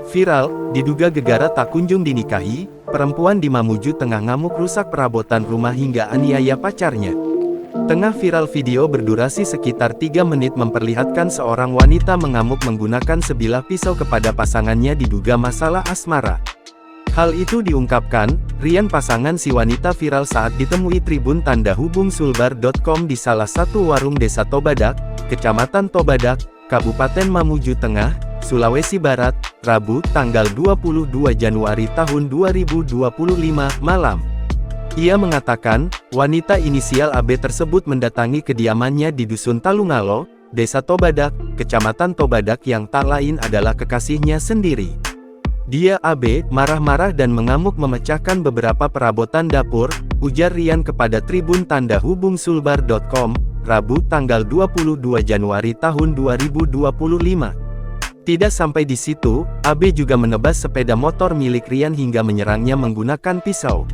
Viral, diduga gegara tak kunjung dinikahi, perempuan di Mamuju tengah ngamuk rusak perabotan rumah hingga aniaya pacarnya. Tengah viral video berdurasi sekitar 3 menit memperlihatkan seorang wanita mengamuk menggunakan sebilah pisau kepada pasangannya diduga masalah asmara. Hal itu diungkapkan, Rian pasangan si wanita viral saat ditemui Tribun Tanda Hubung Sulbar.com di salah satu warung Desa Tobadak, Kecamatan Tobadak, Kabupaten Mamuju Tengah, Sulawesi Barat, Rabu, tanggal 22 Januari tahun 2025, malam. Ia mengatakan, wanita inisial AB tersebut mendatangi kediamannya di Dusun Talungalo, Desa Tobadak, Kecamatan Tobadak yang tak lain adalah kekasihnya sendiri. Dia AB, marah-marah dan mengamuk memecahkan beberapa perabotan dapur, ujar Rian kepada Tribun Tanda Hubung Sulbar.com, Rabu tanggal 22 Januari tahun 2025. Tidak sampai di situ, AB juga menebas sepeda motor milik Rian hingga menyerangnya menggunakan pisau.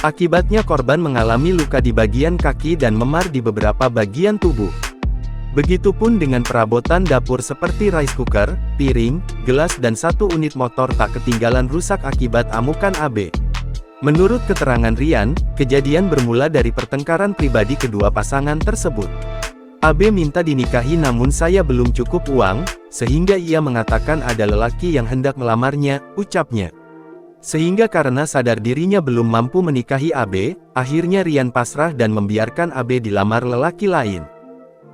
Akibatnya korban mengalami luka di bagian kaki dan memar di beberapa bagian tubuh. Begitupun dengan perabotan dapur seperti rice cooker, piring, gelas dan satu unit motor tak ketinggalan rusak akibat amukan AB. Menurut keterangan Rian, kejadian bermula dari pertengkaran pribadi kedua pasangan tersebut. AB minta dinikahi namun saya belum cukup uang, sehingga ia mengatakan ada lelaki yang hendak melamarnya, ucapnya. Sehingga karena sadar dirinya belum mampu menikahi AB, akhirnya Rian pasrah dan membiarkan AB dilamar lelaki lain.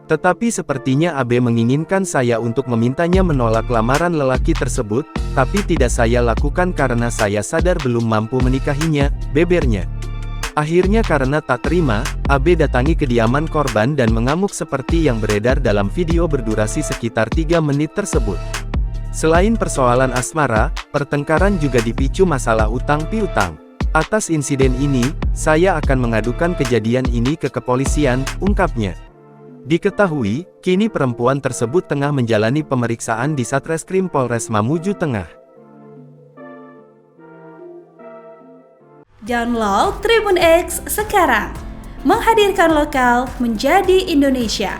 Tetapi sepertinya AB menginginkan saya untuk memintanya menolak lamaran lelaki tersebut, tapi tidak saya lakukan karena saya sadar belum mampu menikahinya, bebernya. Akhirnya karena tak terima, AB datangi kediaman korban dan mengamuk seperti yang beredar dalam video berdurasi sekitar 3 menit tersebut. Selain persoalan asmara, pertengkaran juga dipicu masalah utang piutang. Atas insiden ini, saya akan mengadukan kejadian ini ke kepolisian, ungkapnya. Diketahui, kini perempuan tersebut tengah menjalani pemeriksaan di Satreskrim Polres Mamuju Tengah. Download Tribun X sekarang, menghadirkan lokal menjadi Indonesia.